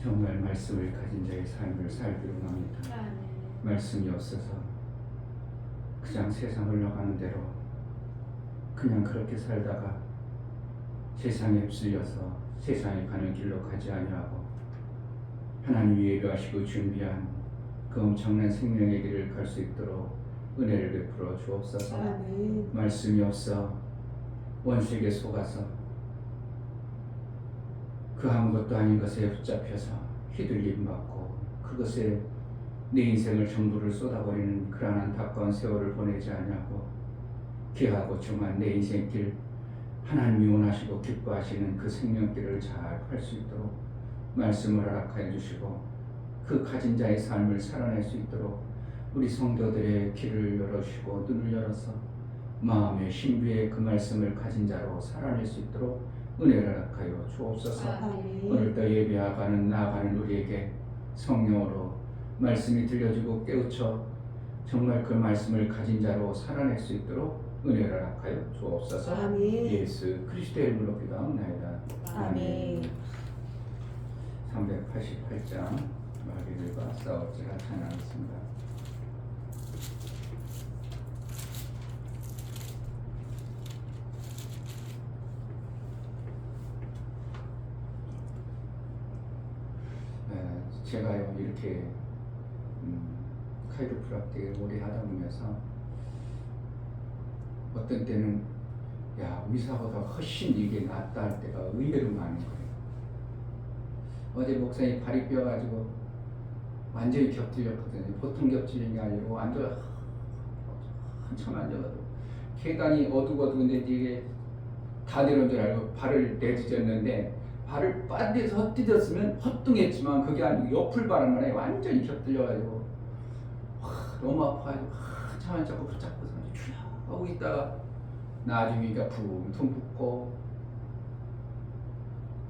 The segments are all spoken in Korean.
정말 말씀을 가진 자의 삶을 살기로 합니다. 말씀이 없어서 그냥 세상 흘러가는 대로 그냥 그렇게 살다가 세상에 휩쓸려서 세상에 가는 길로 가지 아니하고 하나님이 예비하시고 준비한 그 엄청난 생명의 길을 갈 수 있도록 은혜를 베풀어 주옵소서. 말씀이 없어 원수에게 속아서 그 아무것도 아닌 것에 붙잡혀서 휘둘림 받고 그것에 내 인생을 전부를 쏟아버리는 그러한 안타까운 세월을 보내지 않냐고 귀하고 중한 내 인생길 하나님이 원하시고 기뻐하시는 그 생명길을 잘 갈 수 있도록 말씀을 허락하여 주시고 그 가진 자의 삶을 살아낼 수 있도록 우리 성도들의 길을 열어주시고 눈을 열어서 마음의 신비의 그 말씀을 가진 자로 살아낼 수 있도록 은혜를 허락하여 주옵소서. 오늘도 예배하가는 나아가는 우리에게 성령으로 말씀이 들려주고 깨우쳐 정말 그 말씀을 가진 자로 살아낼 수 있도록 은혜를 허락하여 주옵소서. 아멘. 예수 그리스도의 이름으로 기도합니다. 아멘. 388장 마귀들과 싸울지라 찬양하겠습니다. 제가요 이렇게 카이로프락틱을 오래 하다 보면서 어떤 때는 야 의사보다 훨씬 이게 낫다 할 때가 의외로 많은 거예요. 어제 목사님 발이 뼈가지고 완전히 겹질렸거든요. 보통 겹질린 게 아니고 완전 한참 앉아가지고 계단이 어둑어둑한데 이게 다 내려온 줄 알고 발을 내딛었는데 발을 빤데서 헛디뎠으면 헛둥했지만 그게 아니고 옆을 바른 거네. 완전히 겹들려가지고 너무 아파가지고 한참 앉아서 붙잡고 하고 있다가 나중에 이가 붕퉁 붓고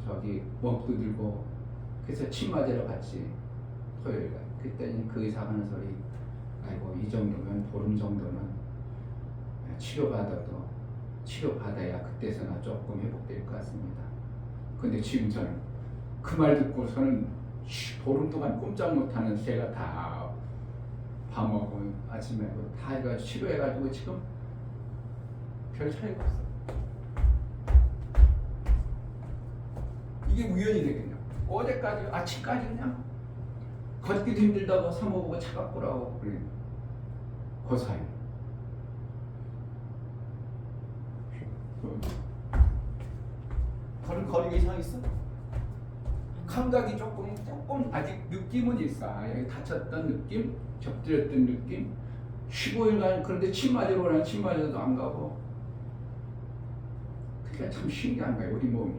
저기 멍도 들고 그래서 침 맞으러 갔지 토요일날. 그때는 그 의사가 하는 소리 아이고 이 정도면 보름 정도는 치료받아야 그때서나 조금 회복될 것 같습니다. 근데 지금 저는 그 말 듣고서는 보름 동안 꼼짝 못하는 새가 다 밤하고 아침에 다 해가지고 치료해가지고 지금 별 차이가 없어. 이게 우연이 되겠냐? 어제까지 아침까지 그냥 걷기도 힘들다고 사모보고 차갑고라고 그래. 그 사이. 거리가 이상 있어? 감각이 조금 아직 느낌은 있어. 여기 다쳤던 느낌, 접들었던 느낌. 15일간 그런데 침 맞으러 가면 침 맞아도 안 가고. 그게 참 신기한 거예요, 우리 몸이.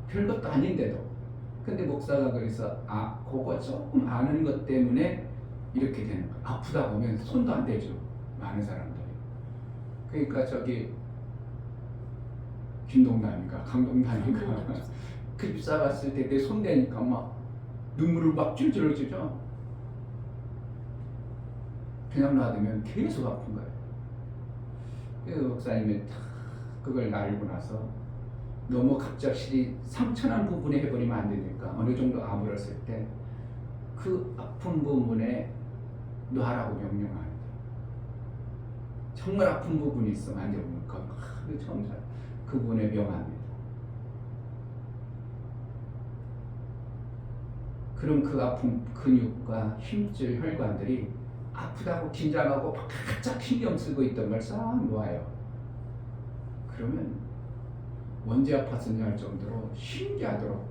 별것도 아닌데도. 근데 목사가 그래서 그거 조금 아는 것 때문에 이렇게 되는 거야. 아프다 보면 손도 안 대죠, 많은 사람들이. 그러니까 저기 김동남인가 강동남인가 그립사 갔을 때 내 손 대니까 막 눈물을 막 줄줄 흘리죠. 그냥 놔두면 계속 아픈 거예요. 그래서 목사님이 그걸 알고 나서 너무 갑작스레 상처난 부분에 해버리면 안 되니까 어느 정도 아물었을 때 그 아픈 부분에 놔라고 명령합니다. 정말 아픈 부분이 있어 만져보면 그 정말 그 부분에 명합니다. 그럼 그 아픈 근육과 힘줄 혈관들이 아프다고 긴장하고 바짝 신경 쓰고 있던 걸 싹 놓아요. 그러면 언제 아팠었냐 할 정도로 신기하도록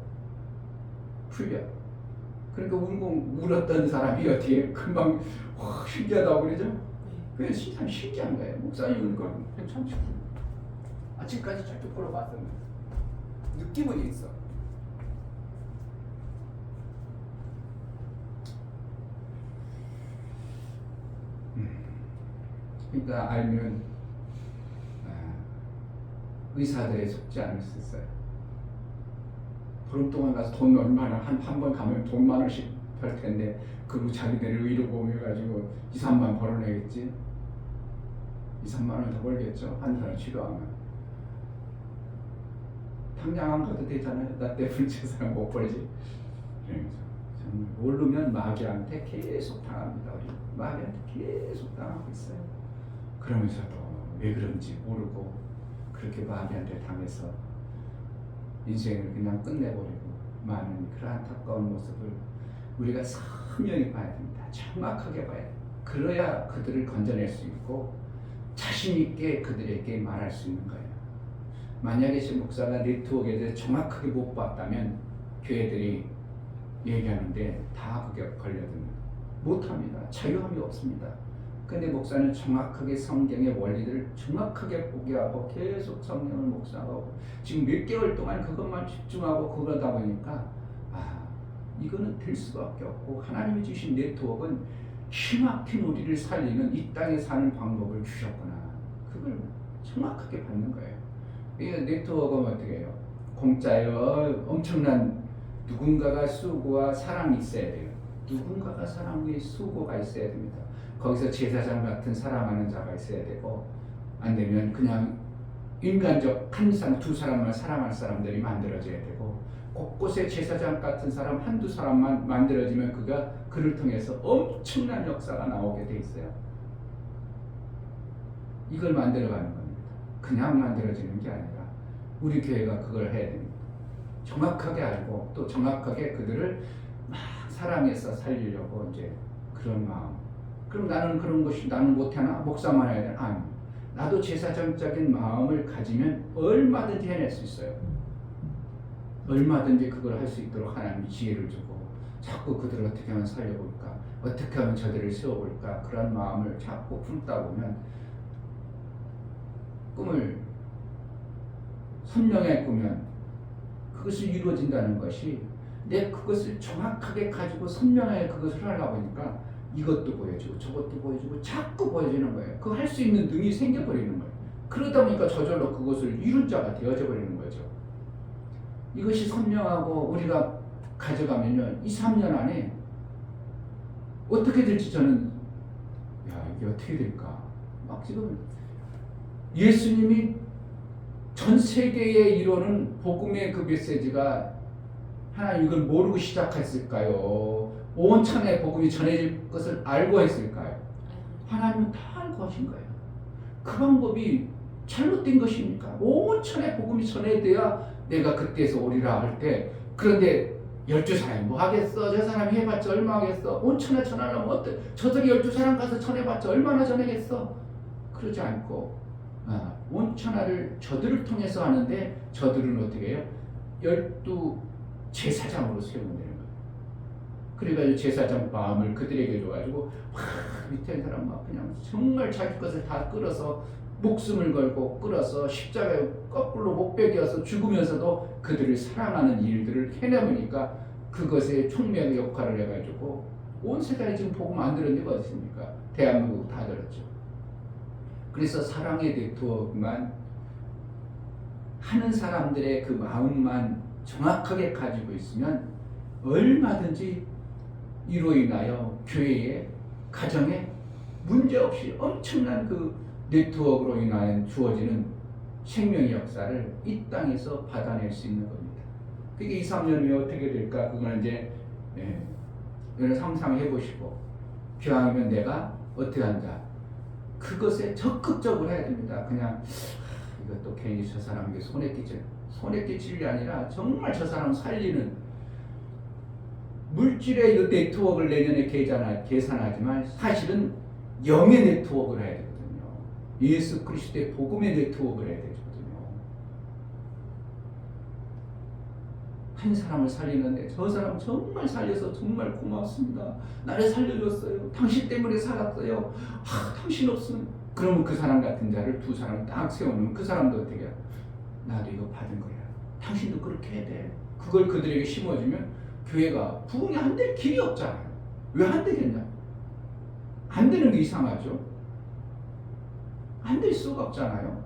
풀려. 그러니까 울었던 사람이 어떻게 금방 신기하다고 그러죠? 그게 참 신기한 거예요. 목사님 그러니까 괜찮죠. 아침까지 쫙쭉 걸어봤었는데 느낌은 있어. 그러니까 알면 의사들에 속지 않을 수 있어요. 보름 동안 가서 돈 얼마나 한 번 가면 돈 10,000원씩 벌 텐데 그리고 자기들을 의료 보험해가지고 2, 3만 벌어내겠지. 2, 3만 원 더 벌겠죠. 한 사람 치료하면. 당장 안 가도 되잖아요. 나 때문에 저 사람 못 벌지. 그러면서 정말 모르면 마귀한테 계속 당합니다. 우리 마귀한테 계속 당하고 있어요. 그러면서도 왜 그런지 모르고 그렇게 마귀한테 당해서 인생을 그냥 끝내버리고 많은 그런 안타까운 모습을 우리가 선명히 봐야 됩니다. 정확하게 봐야 돼요. 그래야 그들을 건져낼 수 있고 자신 있게 그들에게 말할 수 있는 거예요. 만약에 제 목사가 네트워크에 대해 정확하게 못 봤다면 교회들이 얘기하는데 다 그게 걸려듭니다. 못합니다. 자유함이 없습니다. 근데 목사는 정확하게 성경의 원리들을 정확하게 보게 하고 계속 성경을 묵상하고 지금 몇 개월 동안 그것만 집중하고 그러다 보니까 이거는 될 수밖에 없고 하나님이 주신 네트워크는 힘막힌 우리를 살리는 이 땅에 사는 방법을 주셨구나. 그걸 정확하게 받는 거예요. 이 네트워크는 어떻게 해요? 공짜예요. 엄청난 누군가가 수고와 사랑이 있어야 돼요. 누군가가 사랑의 수고가 있어야 됩니다. 거기서 제사장 같은 사랑하는 자가 있어야 되고 안 되면 그냥 인간적 한 사람, 두 사람만 사랑할 사람들이 만들어져야 되고 곳곳에 제사장 같은 사람 한두 사람만 만들어지면 그를 통해서 엄청난 역사가 나오게 돼 있어요. 이걸 만들어가는 겁니다. 그냥 만들어지는 게 아니라 우리 교회가 그걸 해야 됩니다. 정확하게 알고 또 정확하게 그들을 막 사랑해서 살리려고 이제 그런 마음. 그럼 나는 그런 것이 나는 못하나? 목사만 해야 되나? 아니. 나도 제사장적인 마음을 가지면 얼마든지 해낼 수 있어요. 얼마든지 그걸 할 수 있도록 하나님이 지혜를 주고 자꾸 그들을 어떻게 하면 살려볼까? 어떻게 하면 저들을 세워볼까? 그런 마음을 자꾸 품다 보면 꿈을 선명하게 꾸면 그것이 이루어진다는 것이 내 그것을 정확하게 가지고 선명하게 그것을 하려고 하니까 이것도 보여주고 저것도 보여주고 자꾸 보여지는 거예요. 그거 할 수 있는 능이 생겨버리는 거예요. 그러다 보니까 저절로 그것을 이룬 자가 되어져 버리는 거죠. 이것이 선명하고 우리가 가져가면요 2, 3년 안에 어떻게 될지 저는 이게 어떻게 될까 막 지금 예수님이 전 세계에 이루는 복음의 그 메시지가 하나님 이걸 모르고 시작했을까요? 온 천하에 복음이 전해질 것을 알고 했을까요? 하나님은 다 알고 하신 거예요. 그 방법이 잘못된 것입니까? 온 천하에 복음이 전해져야 내가 그때에서 오리라 할 때 그런데 12사람이 뭐 하겠어? 저 사람이 해봤자 얼마 하겠어? 온 천하 전하려면 어때? 저들이 12사람 가서 전해봤자 얼마나 전하겠어? 그러지 않고 온 천하를 저들을 통해서 하는데 저들은 어떻게 해요? 12 제사장으로 세우는 거예요. 그러니까 제사장 마음을 그들에게 줘가지고 밑에 있는 사람 막 그냥 정말 자기 것을 다 끌어서 목숨을 걸고 끌어서 십자가에 거꾸로 못 베겨서 죽으면서도 그들을 사랑하는 일들을 해내보니까 그것에 촉매의 역할을 해가지고 온 세상에 지금 복음 안 들은 데가 어디 있습니까? 대한민국 다 들었죠. 그래서 사랑의 네트워크만 하는 사람들의 그 마음만 정확하게 가지고 있으면 얼마든지 이로 인하여 교회에 가정에 문제없이 엄청난 그 네트워크로 인하여 주어지는 생명의 역사를 이 땅에서 받아낼 수 있는 겁니다. 그게 2, 3년 후에 어떻게 될까? 그건 이제 상상해 보시고 기왕이면 내가 어떻게 한다. 그것에 적극적으로 해야 됩니다. 그냥 이것도 괜히 저 사람에게 손에 끼칠 게 아니라 정말 저 사람 살리는 물질의 네트워크를 내년에 계산하지만 사실은 영의 네트워크를 해야 되거든요. 예수 그리스도의 복음의 네트워크를 해야 되거든요. 한 사람을 살리는데 저 사람 정말 살려서 정말 고맙습니다. 나를 살려줬어요. 당신 때문에 살았어요. 당신 없으면 그러면 그 사람 같은 자를 두 사람 딱 세우면 그 사람도 어떻게 해요? 나도 이거 받은 거야. 당신도 그렇게 해야 돼. 그걸 그들에게 심어주면 교회가 부흥이 안 될 길이 없잖아요. 왜 안 되겠냐? 안 되는 게 이상하죠. 안 될 수가 없잖아요.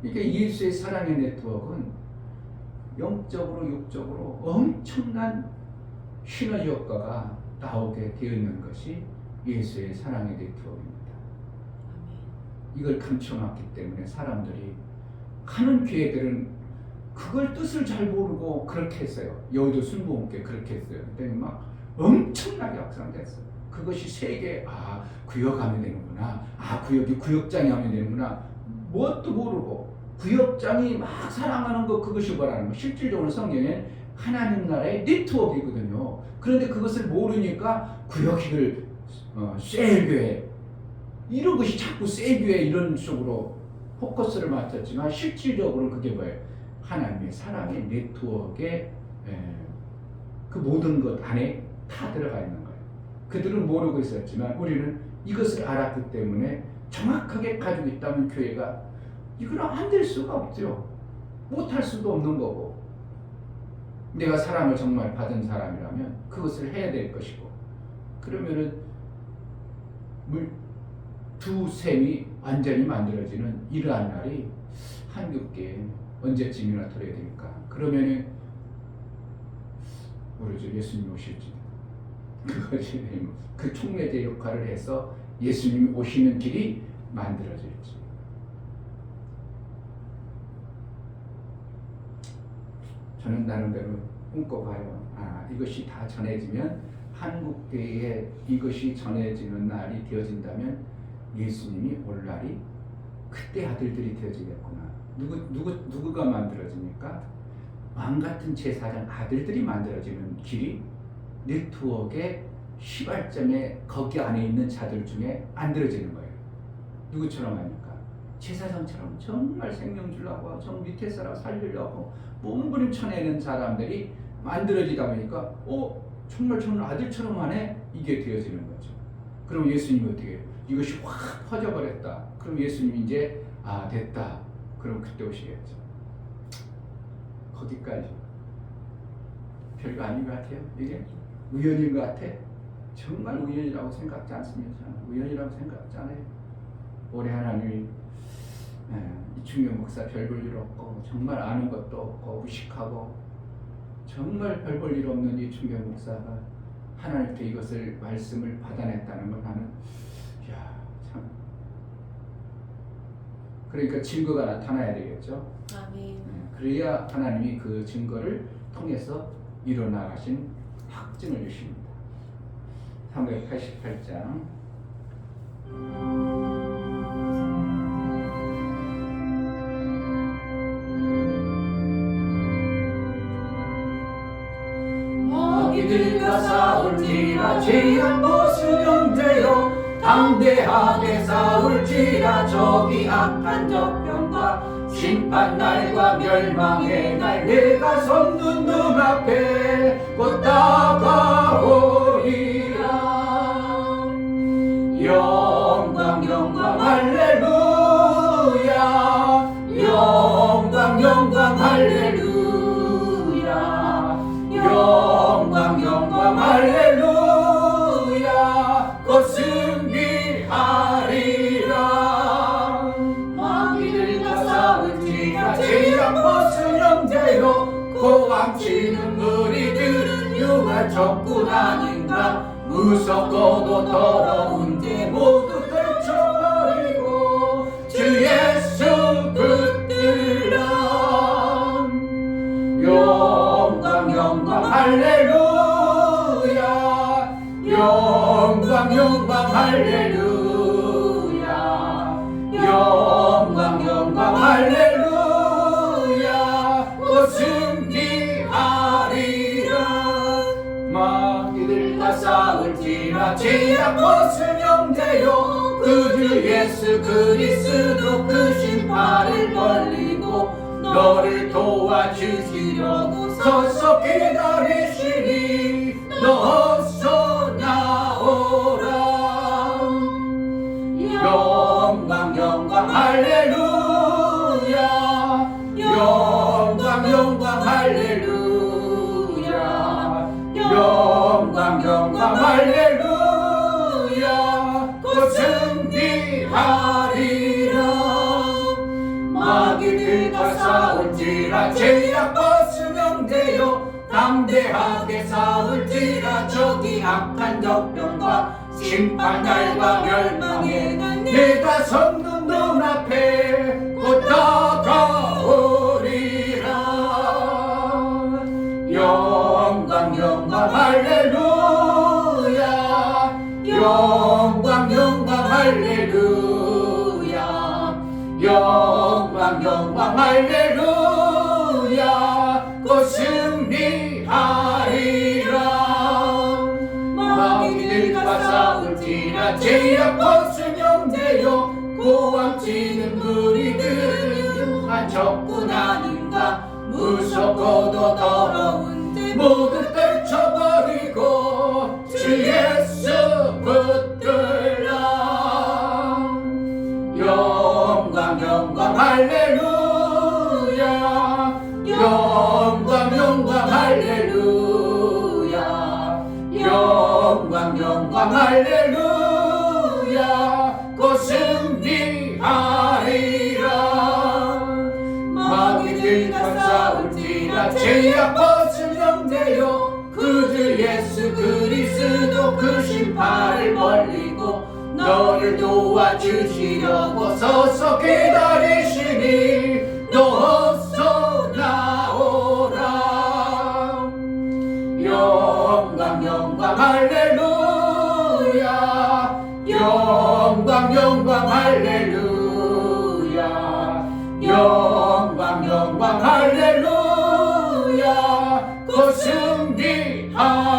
그러니까 예수의 사랑의 네트워크는 영적으로 육적으로 엄청난 시너지 효과가 나오게 되어 있는 것이 예수의 사랑의 네트워크입니다. 이걸 감춰놨기 때문에 사람들이 하는 교회들은 그걸 뜻을 잘 모르고 그렇게 했어요. 여의도 순복음교회 그렇게 했어요. 그랬더니 막 엄청나게 확산됐어요. 그것이 세계, 구역하면 되는구나. 구역이 구역장이 하면 되는구나. 뭣도 모르고 구역장이 막 사랑하는 것, 그것이 뭐라는 거. 실질적으로 성경에 하나님 나라의 네트워크이거든요. 그런데 그것을 모르니까 구역을 셀교회 이런 것이 자꾸 셀교회 이런 쪽으로 포커스를 맞췄지만 실질적으로는 그게 뭐예요? 하나님의 사랑의 네트워크에 그 모든 것 안에 다 들어가 있는 거예요. 그들은 모르고 있었지만 우리는 이것을 알았기 때문에 정확하게 가지고 있다면 교회가 이거는 안 될 수가 없죠. 못할 수도 없는 거고, 내가 사랑을 정말 받은 사람이라면 그것을 해야 될 것이고, 그러면은 두 셈이 완전히 만들어지는 이러한 날이 한국교회에 언제쯤이나 들어야 될까? 그러면은 모르죠. 예수님 오실지. 그것이 그 촉매제 역할을 해서 예수님이 오시는 길이 만들어질지. 저는 나름대로 꿈꿔봐요. 이것이 다 전해지면, 한국교회에 이것이 전해지는 날이 되어진다면 예수님이 올 날이 그때 아들들이 되어지겠구나. 누구가 만들어집니까? 왕같은 제사장 아들들이 만들어지는 길이 네트워크의 시발점에 거기 안에 있는 자들 중에 만들어지는 거예요. 누구처럼 합니까? 제사장처럼 정말 생명 주려고, 정 밑에 사람 살리려고 몸부림쳐내는 사람들이 만들어지다 보니까 정말 저는 아들처럼 하네, 이게 되어지는 거죠. 그럼 예수님이 어떻게 해요? 이것이 확 퍼져버렸다. 그럼 예수님이 이제 됐다. 그럼 그때 오시겠죠. 거기까지 별거 아닌 것 같아요. 이게 우연인 것 같아. 정말 우연이라고 생각지 않습니다. 우연이라고 생각지 않아요. 올해 하나님이 이충경 목사 별 볼 일 없고, 정말 아는 것도 없고 무식하고 정말 별 볼 일 없는 이충경 목사가 하나님께 이것을 말씀을 받아냈다는 걸 나는 참, 그러니까 증거가 나타나야 되겠죠. 아멘. 그래야 하나님이 그 증거를 통해서 일어나가신 확증을 주십니다. 388장 마귀들과 싸울지라 죄악고 수령되어 담대하게 싸울지라 저기 악한 적병과 심판날과 멸망의 날 내가 섰는 눈앞에 곧 다가오리라. 영광 영광 할렐루야, 영광 영광 할렐루야, 영광 영광 할렐루야. 곧 승리하리라. 마귀들과 싸울지라 죄악고 수령되어 고함치는 무리들은 유할 적군 아닌가. 무섭고도 더러운 죄 모두 떨쳐버리고 주 예수 붙들라. 영광 영광 할렐루야, 영광 영광 할렐루야, 영광 영광 할렐루야. 곧 승리하리라. 마귀들과 싸울지라 죄악고 수령되어 그 주 예수 그리스도 그 신발을 벌리고 너를 도와주시려고 서서 기다리시니 너 어서 나오라. 영광 영광 할렐루야, 영광 영광 할렐루야, 영광 영광 할렐루야. 곧 승리하리라. 마귀들과 싸울지라 죄악고 수령되어 담대하게 싸울지라 저기 악한 적병과 심판날과 멸망의 날 내가 섰는 눈앞에 곧 다가오리라. 할렐루야 영광 영광 할렐루야 영광 영광 할렐루야 곧 승리하리라 마귀들과 싸울지라 죄악 벗으명되어 고함치는 무리들은 한 적군 아닌가 무섭고도 더러운 데 모두 떨쳐버리고 주 예수 붙들라 영광 영광 할렐루야 영광 영광 할렐루야 영광 영광 할렐루야 곧 승리하리라 마귀들과 싸울지라 죄악 벗으명되어 그주 예수 그리스도 그 신발을 벌리고 너를 도와주시려고 서서 기다리시니 너서 나오라 영광 영광 할렐루야 영광 영광 할렐루야 영광 영광 할렐루야 곧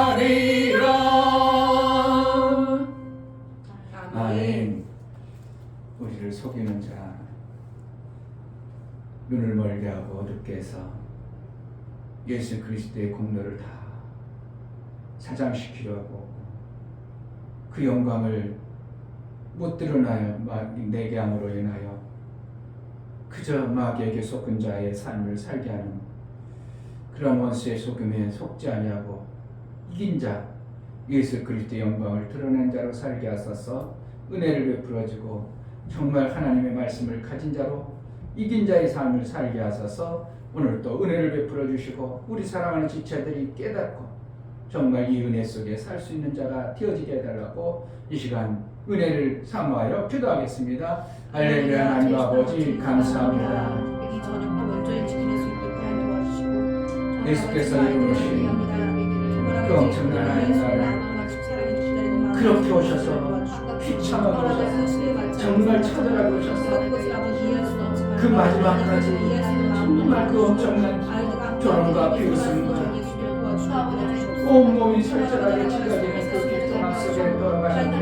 승리하리라 아멘. 우리를 속이는 자, 눈을 멀게 하고 어둡게 해서 예수 그리스도의 공로를 다 사장시키려고 그 영광을 못 드러나요 내게 함으로 인하여 그저 마귀에게 속은 자의 삶을 살게 하는 그런 원수의 속임에 속지 아니하고 이긴 자 예수 그리스도의 영광을 드러낸 자로 살게 하소서. 은혜를 베풀어주고 정말 하나님의 말씀을 가진 자로 이긴 자의 삶을 살게 하소서. 오늘 또 은혜를 베풀어 주시고 우리 사랑하는 지체들이 깨닫고 정말 이 은혜 속에 살 수 있는 자가 되어지게 해달라고 이 시간 은혜를 사모하여 기도하겠습니다. 할렐루야. 하나님 아버지 감사합니다. 이 저녁도 온전히 지킬 수 있도록 하나님 도와주시고 예수께서 이루신 그 엄청난 하나님을 그렇게 오셔서 피참하고 오셔서 정말 찾아가고 오셔서 그 마지막까지 정말 그 엄청난 결혼과 비웃음과 온몸이 철저하게 찢어지는 그 고통 속에 돌아가셨고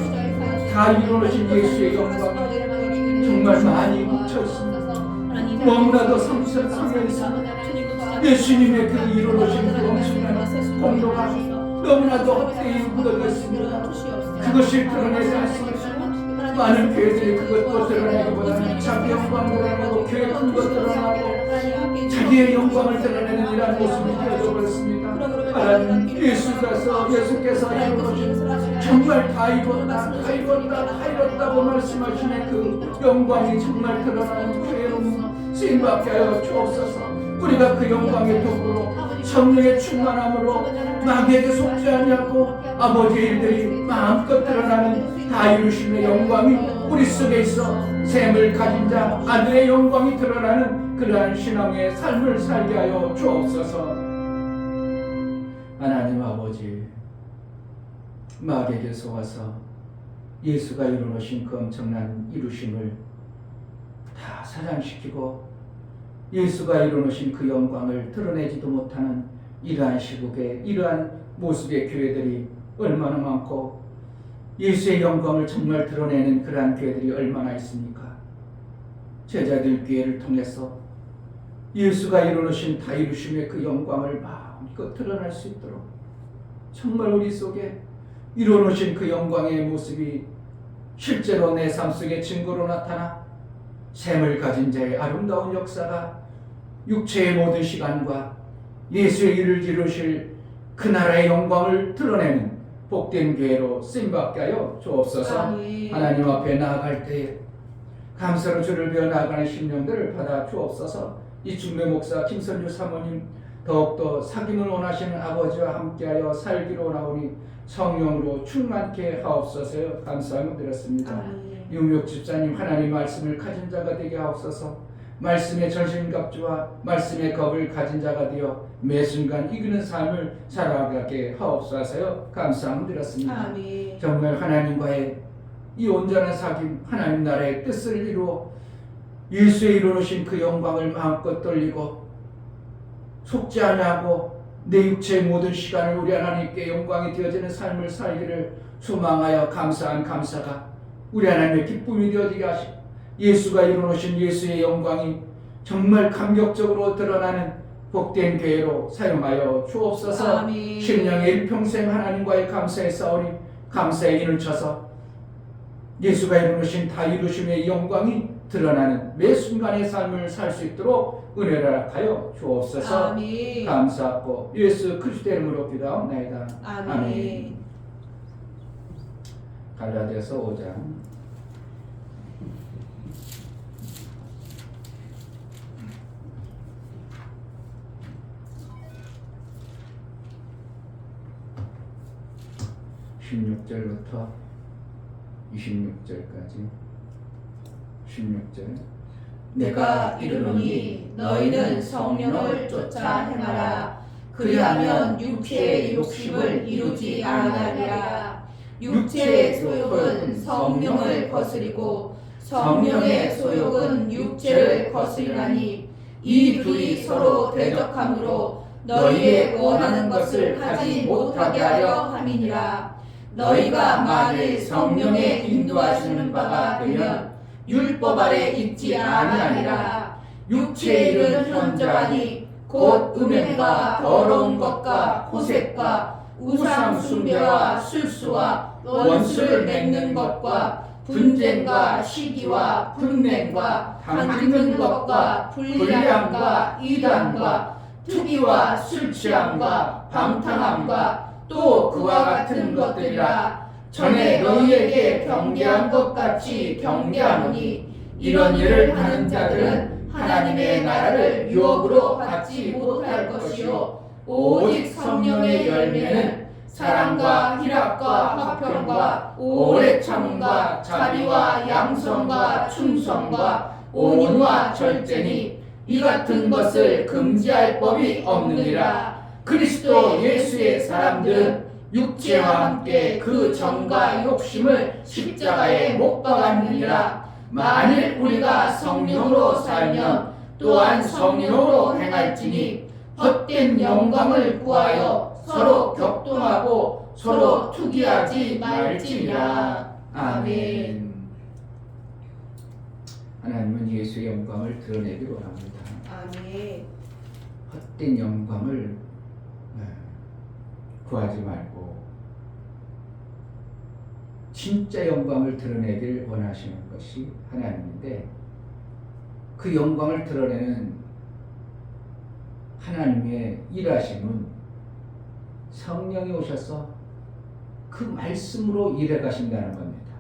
다 이루어진 예수의 영광 정말 많이 묻혀있습니다. 너무나도 상처하면서 예수님의 그 이루어진 그 엄청난 공로가 너무나도 헛되이 묻어졌습니다. 그것을 드러내지 않습니다. 많은 교회들이 그것도 드러내기보다는 자기 영광을 드러내고 교회 큰 것 드러나고 자기의 영광을 드러내는 이러한 모습이 되어버렸습니다. 하나님 예수께서 이루어진 정말 다 이뤘다고 말씀하시는 그 영광이 정말 드러나는 교회로 쓰임받게 하여 주옵소서. 우리가 그 영광의 도구로 성령의 충만함으로 마귀에게 속지 아니하고 아버지의 일들이 마음껏 드러나는 다 이루심의 영광이 우리 속에 있어 샘을 가진 자 아들의 영광이 드러나는 그러한 신앙의 삶을 살게 하여 주옵소서. 하나님 아버지 마귀에게 속아서 예수가 이루어신 그 엄청난 이루심을 다 사장시키고 예수가 이루어신 그 영광을 드러내지도 못하는 이러한 시국에 이러한 모습의 교회들이 얼마나 많고 예수의 영광을 정말 드러내는 그러한 교회들이 얼마나 있습니까? 제자들 교회를 통해서 예수가 이루어신 다 이루심의 그 영광을 마음껏 드러날 수 있도록 정말 우리 속에 이루어진 그 영광의 모습이 실제로 내 삶 속에 증거로 나타나 샘을 가진 자의 아름다운 역사가 육체의 모든 시간과 예수의 일을 이루실 그 나라의 영광을 드러내는 복된 교회로 쓰임받게 하여 주옵소서. 하나님 앞에 나아갈 때에 감사로 주를 배워 나아가는 심령들을 받아 주옵소서. 이 중매 목사 김선주 사모님 더욱더 사귐을 원하시는 아버지와 함께하여 살기로 원하오니 성령으로 충만케 하옵소서. 감사함을 드렸습니다. 유목 집사님 하나님 말씀을 가진 자가 되게 하옵소서. 말씀의 전신갑주와 말씀의 겁을 가진 자가 되어 매 순간 이기는 삶을 살아가게 하옵소서요. 감사드렸습니다. 아멘. 정말 하나님과의 이 온전한 사귐, 하나님 나라의 뜻을 이루어 예수의 이루어신 그 영광을 마음껏 돌리고 속지 아니하고 내 육체의 모든 시간을 우리 하나님께 영광이 되어지는 삶을 살기를 소망하여 감사한 감사가 우리 하나님의 기쁨이 되어지게 하시고 예수가 이루어놓으신 예수의 영광이 정말 감격적으로 드러나는 복된 교회로 사용하여 주옵소서. 아멘. 신령의 일평생 하나님과의 감사의 싸우니 감사의 인을 쳐서 예수가 이루어놓으신 다 이루심의 영광이 드러나는 매 순간의 삶을 살 수 있도록 은혜를 하여 주옵소서. 아멘. 감사하고 예수 그리스도의 이름으로 기도하옵나이다. 아멘. 갈라디아서 5장 16절부터 26절까지 16절 내가 이르노니 너희는 성령을 쫓아 행하라. 그리하면 육체의 욕심을 이루지 아니하리라. 육체의 소욕은 성령을 거스리고 성령의 소욕은 육체를 거스리나니 이 둘이 서로 대적하므로 너희의 원하는 것을 하지 못하게 하려 함이니라. 너희가 만일 성령의 인도하시는 바가 되면 율법 아래 있지 아니하리라. 육체의 일은 현저하니 곧 음행과 더러운 것과 호색과 우상 숭배와 술수와 원수를 맺는 것과 분쟁과 시기와 분냉과 당짓는 것과 불리함과 이단과 투기와 술 취함과 방탕함과 또 그와 같은 것들이라. 전에 너희에게 경계한 것 같이 경계하노니 이런 일을 하는 자들은 하나님의 나라를 유업으로 받지 못할 것이요 오직 성령의 열매는 사랑과 희락과 화평과 오래 참음과 자비와 양성과 충성과 온유와 절제니 이 같은 것을 금지할 법이 없느니라. 그리스도 예수의 사람들은 육체와 함께 그 정과 욕심을 십자가에 못 박았느니라. 만일 우리가 성령으로 살면 또한 성령으로 행할지니 헛된 영광을 구하여 서로 격동하고 서로 투기하지 말지니라. 아멘. 하나님은 예수의 영광을 드러내기 원합니다. 아멘. 헛된 영광을 구하지 말고 진짜 영광을 드러내길 원하시는 것이 하나님인데 그 영광을 드러내는 하나님의 일하심은 성령이 오셔서 그 말씀으로 일해 가신다는 겁니다.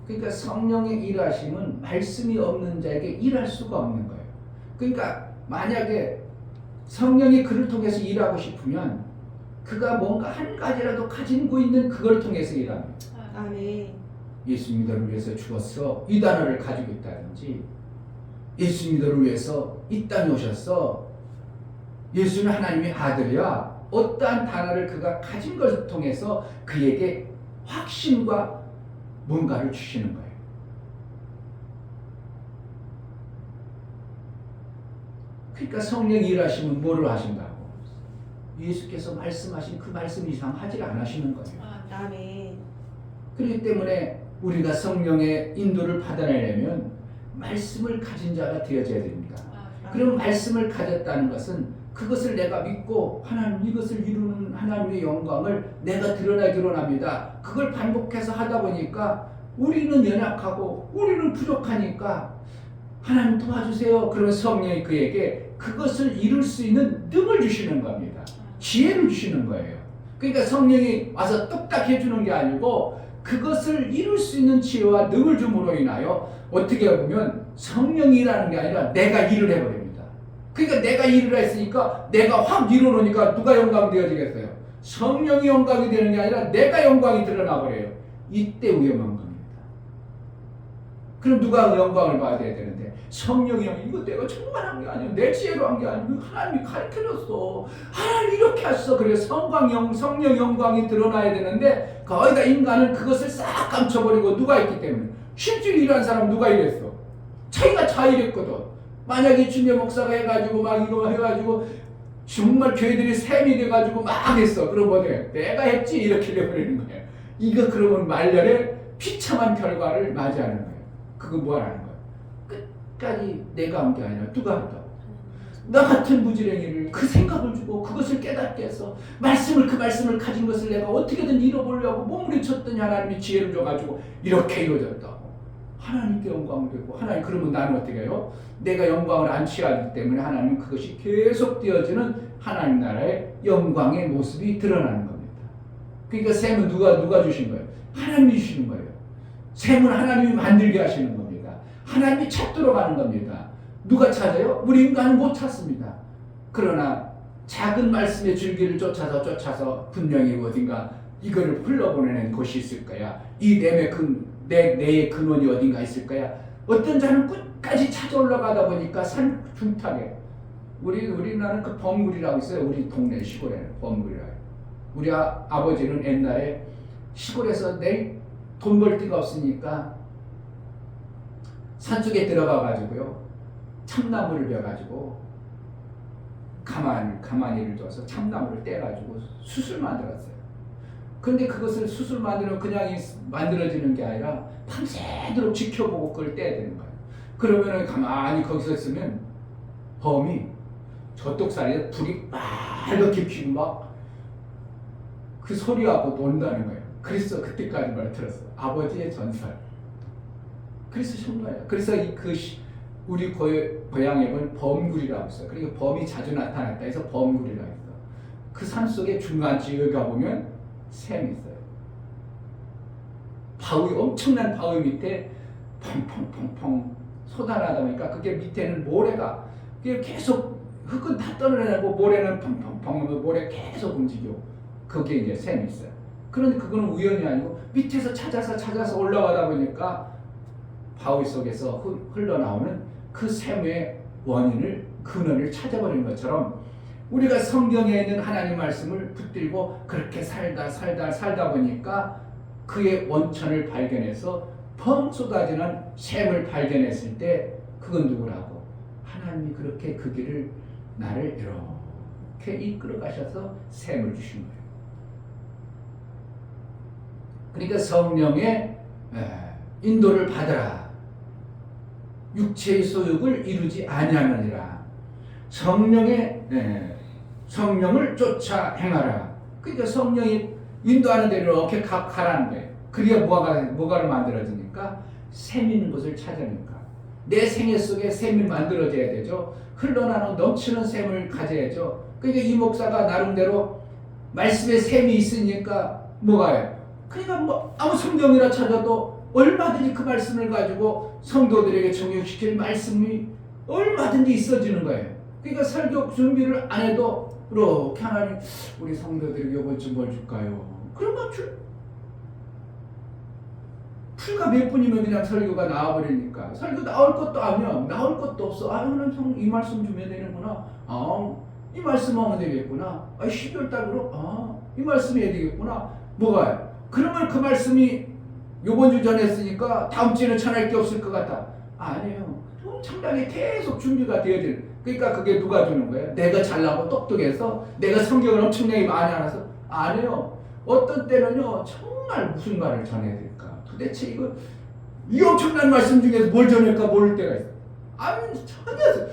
그러니까 성령의 일하심은 말씀이 없는 자에게 일할 수가 없는 거예요. 그러니까 만약에 성령이 그를 통해서 일하고 싶으면 그가 뭔가 한 가지라도 가지고 있는 그걸 통해서 일합니다. 아멘. 예수 믿음을 위해서 죽었어 이 단어를 가지고 있다든지 예수 믿음을 위해서 이 땅에 오셨어 예수는 하나님의 아들이야 어떠한 단어를 그가 가진 것을 통해서 그에게 확신과 뭔가를 주시는 거예요. 그러니까 성령이 일하시면 뭐를 하신다고? 예수께서 말씀하신 그 말씀 이상 하지 않으시는 거예요. 아멘. 그렇기 때문에 우리가 성령의 인도를 받아내려면 말씀을 가진 자가 되어져야 됩니다. 그럼 말씀을 가졌다는 것은 그것을 내가 믿고 하나님 이것을 이루는 하나님의 영광을 내가 드러내기로 합니다. 그걸 반복해서 하다 보니까 우리는 연약하고 우리는 부족하니까 하나님 도와주세요. 그러면 성령이 그에게 그것을 이룰 수 있는 능을 주시는 겁니다. 지혜를 주시는 거예요. 그러니까 성령이 와서 뚝딱 해주는 게 아니고 그것을 이룰 수 있는 지혜와 능을 줌으로 인하여 어떻게 보면 성령이라는 게 아니라 내가 일을 해버립니다. 그러니까 내가 일을 했으니까 내가 확 이루놓으니까 누가 영광 되어지겠어요? 성령이 영광이 되는 게 아니라 내가 영광이 드러나 버려요. 이때 위험한 겁니다. 그럼 누가 영광을 받아야 되는데 성령이 이거 내가 정말 한 게 아니야. 내 지혜로 한 게 아니고 하나님이 가르쳐줬어. 하나님이 이렇게 하셨어. 그래서 성령 영광이 드러나야 되는데 거의 다 인간은 그것을 싹 감춰버리고 누가 있기 때문에 실제로 일한 사람 누가 이랬어? 자기가 이랬거든. 만약에 주례 목사가 해가지고 막 이거 해가지고 정말 교회들이 셈이 돼가지고 막 했어. 그러면 내가 했지 이렇게 돼버리는 거야. 이거 그러면 말년에 비참한 결과를 맞이하는 거예요. 그거 뭐하는 거야? 끝까지 내가 한 게 아니라 누가 한다고? 나 같은 무지랭이를 그 생각을 주고 그것을 깨닫게 해서 그 말씀을 가진 것을 내가 어떻게든 잃어보려고 몸부림쳤더니 하나님이 지혜를 줘가지고 이렇게 이루어졌다고. 하나님께 영광을 되고 하나님 그러면 나는 어떻게 해요? 내가 영광을 안 취하기 때문에 하나님은 그것이 계속 되어지는 하나님 나라의 영광의 모습이 드러나는 겁니다. 그러니까 샘은 누가 주신 거예요? 하나님이 주시는 거예요. 샘은 하나님이 만들게 하시는 겁니다. 하나님이 찾도록 하는 겁니다. 누가 찾아요? 우리 인간은 못 찾습니다. 그러나 작은 말씀의 줄기를 쫓아서 분명히 어딘가 이거를 흘러보내는 곳이 있을 거야. 이 내의 근원이 어딘가 있을 거야. 어떤 자는 끝까지 찾아 올라가다 보니까 산 중탕에 우리나라는 그 범굴이라고 있어요. 우리 동네 시골에는 범굴이라고. 우리 아버지는 옛날에 시골에서 내 돈 벌 데가 없으니까 산속에 들어가 가지고요. 참나무를 베어가지고 가마니를 줘서 참나무를 떼가지고 숯을 만들었어요. 근데 그것을 숯을 만들면 그냥 만들어지는 게 아니라 밤새도록 지켜보고 그걸 떼야 되는 거예요. 그러면은 가만히 거기서 있으면 범이 젖독살에 불이 빨갛게 피고 막 그 소리하고 논다는 거예요. 그래서 그때까지 말 들었어. 아버지의 전설. 그래서 정말요. 그래서 우리 고향에 보면 범굴이라고 있어요. 그러니까 범이 자주 나타났다 해서 범굴이라고 있어. 그 산 속에 중간지에 가보면 샘이 있어요. 엄청난 바위 밑에 펑펑펑펑 솟아나다 보니까 그게 밑에는 모래가 계속 흙은 다 떠내려고 모래는 펑펑펑 모래 계속 움직여. 거기에 이제 샘이 있어요. 그런데 그거는 우연이 아니고 밑에서 찾아서 올라가다 보니까 바위 속에서 흘러나오는 그 샘의 근원을 찾아버리는 것처럼 우리가 성경에 있는 하나님 말씀을 붙들고 그렇게 살다 보니까 그의 원천을 발견해서 펑 쏟아지는 샘을 발견했을 때 그건 누구라고? 하나님이 그렇게 그 길을 나를 이렇게 이끌어 가셔서 샘을 주신 거예요. 그러니까 성령의 인도를 받으라. 육체의 소욕을 이루지 아니하느니라. 성령을 쫓아 행하라. 그러니까 성령이 인도하는 대로 이렇게 가라는 거예요. 그래야 뭐가를 만들어지니까 샘 있는 곳을 찾으니까 내 생애 속에 샘이 만들어져야 되죠. 흘러나오는 넘치는 샘을 가져야죠. 그러니까 이 목사가 나름대로 말씀에 샘이 있으니까 뭐가요? 그러니까 아무 성경이라 찾아도 얼마든지 그 말씀을 가지고 성도들에게 적용시킬 말씀이 얼마든지 있어지는 거예요. 그러니까 설교 준비를 안 해도 이렇게 하나님 우리 성도들에게 이번 주 뭘 줄까요? 그러면 풀가 몇 분이면 그냥 설교가 나와버리니까 설교 나올 것도 아니야. 나올 것도 없어. 하나님 이 말씀 주면 되는구나. 이 말씀 하면 되겠구나. 12월달으로 이 말씀 해야 되겠구나. 뭐가요? 그러면 그 말씀이 요번 주 전에 했으니까 다음 주에는 전할 게 없을 것 같다. 아니에요. 엄청나게 계속 준비가 되어지는. 그러니까 그게 누가 주는 거예요? 내가 잘나고 똑똑해서 내가 성경을 엄청나게 많이 알아서 아니에요. 어떤 때는요 정말 무슨 말을 전해야 될까? 도대체 이 엄청난 말씀 중에서 뭘 전할까 모를 때가 있어. 아니 전혀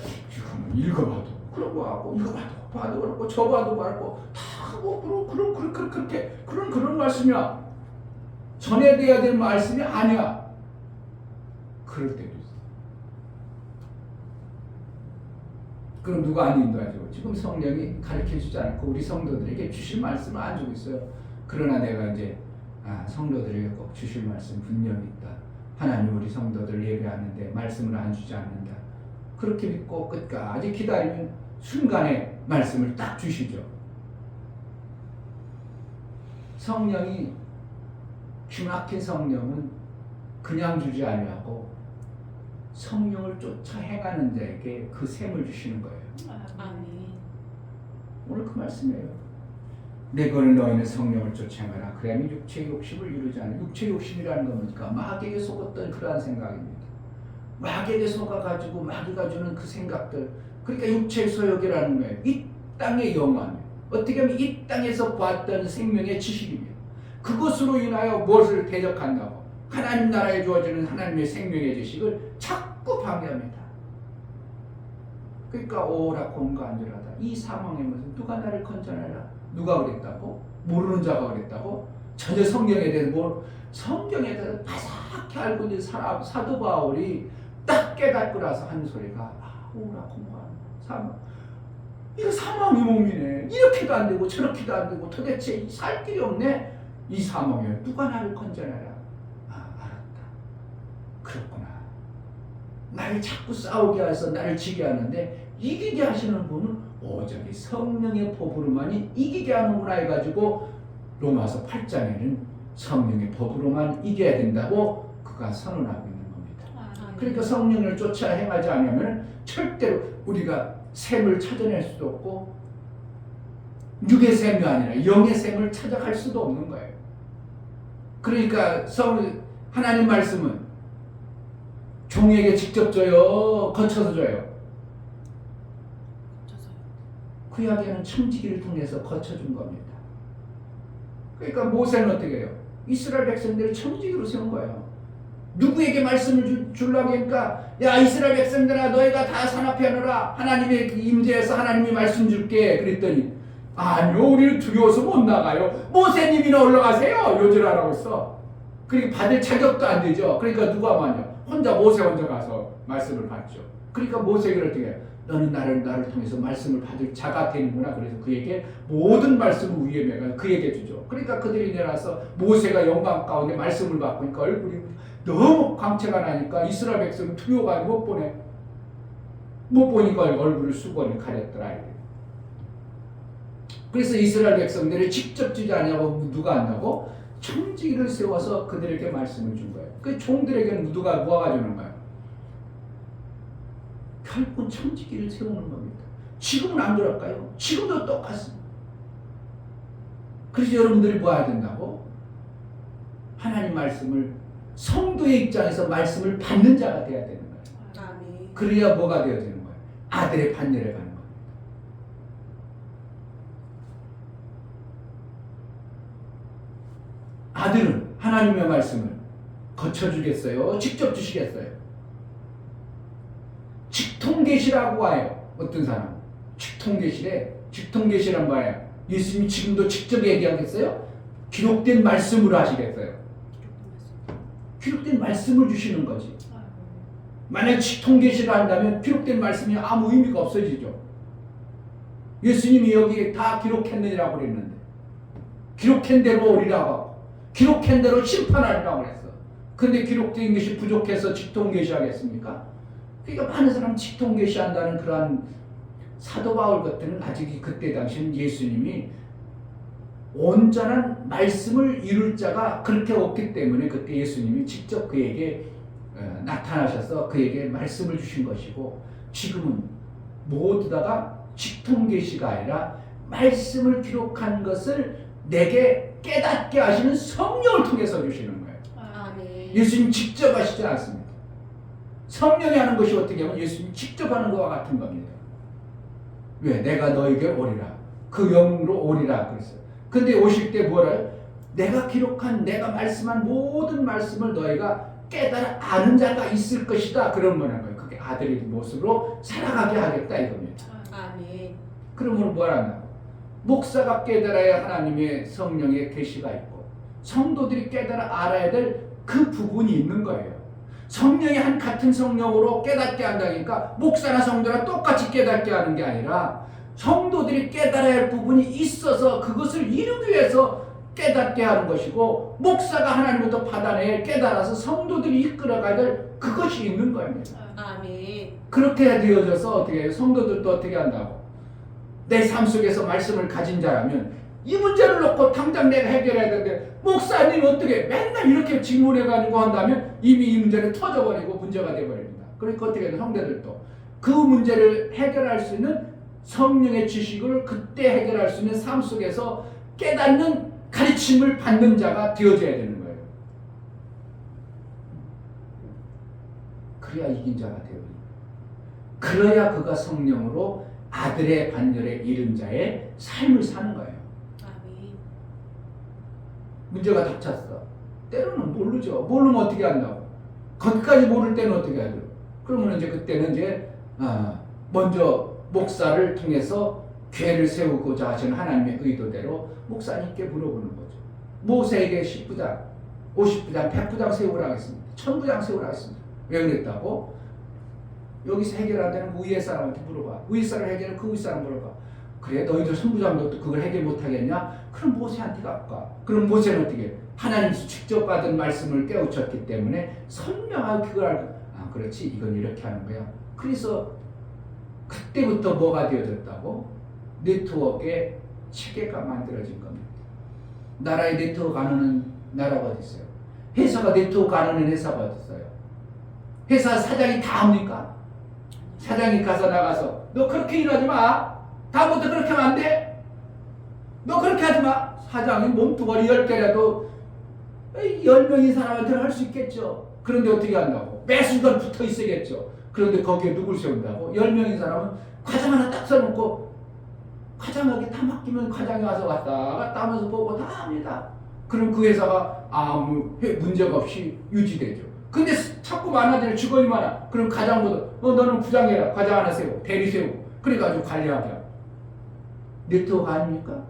읽어봐도 그런 거 같고 이거 봐도 그렇고 저 봐도 그렇고 다 뭐 그런 말씀이야. 전해야 될 말씀이 아니야. 그럴 때도 있어. 그럼 누가 안 인도하죠? 지금 성령이 가르쳐주지 않고 우리 성도들에게 주실 말씀을 안 주고 있어요. 그러나 내가 이제 성도들에게 꼭 주실 말씀 분명히 있다. 하나님 우리 성도들 예배하는데 말씀을 안 주지 않는다. 그렇게 믿고 끝까지 기다리면 순간에 말씀을 딱 주시죠. 성령이 기막힌 성령은 그냥 주지 아니하고 성령을 쫓아 행하는 자에게 그 셈을 주시는 거예요. 아멘. 오늘 그 말씀이에요. 내거는 너희는 성령을 쫓아 행하라. 그래야만 육체의 욕심을 이루지 않아. 육체의 욕심이라는 건 뭡니까? 마귀에게 속았던 그러한 생각입니다. 마귀에게 속아가지고 마귀가 주는 그 생각들. 그러니까 육체의 소욕이라는 거예요. 이 땅의 영광. 어떻게 하면 이 땅에서 봤던 생명의 지식입니다. 그것으로 인하여 무엇을 대적한다고? 하나님 나라에 주어지는 하나님의 생명의 지식을 자꾸 방해합니다. 그러니까 오라 공가 안전하다. 이 사망의 것은 누가 나를 건져내라? 누가 그랬다고? 모르는 자가 그랬다고? 전혀 성경에 대해서 성경에 대해서 바삭히 알고 있는 사도 바울이 딱 깨닫고 나서 하는 소리가 오라 공가 사망. 이거 사망의 몸이네. 이렇게도 안 되고 저렇게도 안 되고 도대체 살 길이 없네. 이 사망에 누가 나를 건져내라? 알았다. 그렇구나. 나를 자꾸 싸우게 해서 나를 지게 하는데 이기게 하시는 분은 오직 성령의 법으로만이 이기게 하는구나 해가지고 로마서 8장에는 성령의 법으로만 이겨야 된다고 그가 선언하고 있는 겁니다. 그러니까 성령을 쫓아 행하지 않으면 절대로 우리가 셈을 찾아낼 수도 없고 육의 셈이 아니라 영의 셈을 찾아갈 수도 없는 거예요. 그러니까 하나님 말씀은 종에게 직접 줘요? 거쳐서 줘요? 구약에는 청지기를 통해서 거쳐준 겁니다. 그러니까 모세는 어떻게 해요? 이스라엘 백성들을 청지기로 세운 거예요. 누구에게 말씀을 주려고 하니까 야 이스라엘 백성들아 너희가 다 산업해하느라 하나님의 임재에서 하나님이 말씀 줄게 그랬더니 아니요 우리는 두려워서 못 나가요. 모세님이나 올라가세요. 요절하라고 했어. 그러니까 받을 자격도 안 되죠. 그러니까 누가 하냐 혼자 모세 혼자 가서 말씀을 받죠. 그러니까 모세가 어떻게 해요? 너는 나를 통해서 말씀을 받을 자가 되는구나. 그래서 그에게 모든 말씀을 위에 매가 그에게 주죠. 그러니까 그들이 내려서 모세가 영광 가운데 말씀을 받으니까 얼굴이 너무 광채가 나니까 이스라엘 백성은 두려워가지고 못 보네. 못 보니까 얼굴을 수건을 가렸더라. 그래서 이스라엘 백성들이 직접 주지 않냐고 누가 한다고? 청지기를 세워서 그들에게 말씀을 준 거예요. 그 종들에게는 누가 뭐가 주는 거예요? 결국 청지기를 세우는 겁니다. 지금은 안 그럴까요? 지금도 똑같습니다. 그래서 여러분들이 뭐 해야 된다고? 하나님 말씀을 성도의 입장에서 말씀을 받는 자가 돼야 되는 거예요. 아멘. 그래야 뭐가 되어야 되는 거예요? 아들의 판례를 가는 겁니다. 아들은 하나님의 말씀을 거쳐주겠어요? 직접 주시겠어요? 직통계시라고 해요. 어떤 사람? 직통계시란 말이에요. 예수님이 지금도 직접 얘기하겠어요? 기록된 말씀으로 하시겠어요? 기록된 말씀을 주시는 거지. 만약 직통계시를 한다면 기록된 말씀이 아무 의미가 없어지죠. 예수님이 여기에 다 기록했느냐고 그랬는데 기록한 대로 오리라고 기록한 대로 심판하리라고 그랬어. 근데 기록된 것이 부족해서 직통계시 하겠습니까? 그러니까 많은 사람 직통계시 한다는 그러한 사도 바울 같은 아직 그때 당시는 예수님이 온전한 말씀을 이룰 자가 그렇게 없기 때문에 그때 예수님이 직접 그에게 나타나셔서 그에게 말씀을 주신 것이고 지금은 모두 다가 직통계시가 아니라 말씀을 기록한 것을 내게 깨닫게 하시는 성령을 통해서 주시는 거예요. 아멘. 예수님 직접 하시지 않습니다. 성령이 하는 것이 어떻게 하면 예수님 직접 하는 것과 같은 겁니다. 왜? 내가 너에게 오리라. 그 영으로 오리라 그랬어요. 근데 오실 때 뭐래요? 내가 기록한 내가 말씀한 모든 말씀을 너희가 깨달아 아는 자가 있을 것이다. 그런 거는 그게 아들의 모습으로 살아가게 하겠다 이겁니다. 아멘. 그러면 뭐란다? 목사가 깨달아야 하나님의 성령의 계시가 있고 성도들이 깨달아 알아야 될 그 부분이 있는 거예요. 성령이 한 같은 성령으로 깨닫게 한다니까 목사나 성도나 똑같이 깨닫게 하는 게 아니라 성도들이 깨달아야 할 부분이 있어서 그것을 이루기 위해서 깨닫게 하는 것이고 목사가 하나님부터 받아내 깨달아서 성도들이 이끌어가야 될 그것이 있는 겁니다. 아멘. 그렇게 되어져서 어떻게 해요? 성도들도 어떻게 한다고? 내 삶 속에서 말씀을 가진 자라면 이 문제를 놓고 당장 내가 해결해야 되는데 목사님 어떻게 맨날 이렇게 질문해가지고 한다면 이미 이 문제는 터져버리고 문제가 돼버립니다. 그러니까 어떻게 해야 돼? 성도들도 그 문제를 해결할 수 있는 성령의 지식을 그때 해결할 수 있는 삶 속에서 깨닫는 가르침을 받는 자가 되어져야 되는 거예요. 그래야 이긴 자가 되어요. 그래야 그가 성령으로 아들의 반열에 이른 자의 삶을 사는 거예요. 아멘. 문제가 닥쳤어. 때로는 모르죠. 모르면 어떻게 한다고? 거기까지 모를 때는 어떻게 하죠? 그러면 이제 그때는 이제 먼저 목사를 통해서 교회를 세우고자 하시는 하나님의 의도대로 목사님께 물어보는 거죠. 모세에게 10부장, 50부장, 100부장 세우라 하겠습니다. 1000부장 세우라 하겠습니다. 왜 그랬다고? 여기서 해결 안 되는 위에 사람한테 물어봐. 위에 사람 해결을 그 위에 사람 물어봐. 그래 너희들 선부장도 그걸 해결 못하겠냐? 그럼 모세한테 가. 그럼 모세는 어떻게 해? 하나님께서 직접 받은 말씀을 깨우쳤기 때문에 선명하게 그걸 알고 그렇지 이건 이렇게 하는 거야. 그래서 그때부터 뭐가 되어졌다고? 네트워크의 체계가 만들어진 겁니다. 나라의 네트워크 안 하는 나라가 어디 있어요? 회사가 네트워크 안 하는 회사가 어디 있어요? 회사 사장이 다 합니까? 사장이 가서 나가서 너 그렇게 일하지 마. 다음부터 그렇게 하면 안 돼. 너 그렇게 하지 마. 사장이 몸뚱아리 10개라도 10명인 사람한테는 할 수 있겠죠. 그런데 어떻게 한다고? 매 순간 붙어 있어야겠죠. 그런데 거기에 누굴 세운다고? 10명인 사람은 과장 하나 딱 써놓고 과장에게 다 맡기면 과장이 와서 왔다 갔다 하면서 보고 다 합니다. 그럼 그 회사가 아무 문제가 없이 유지되죠. 근데 자꾸 많아지는 직원이 많아. 그럼 과장보다 너는 부장해라. 과장 하나 세우고 대리 세우고 그래가지고 관리하게 하고. 네트워크 아닙니까?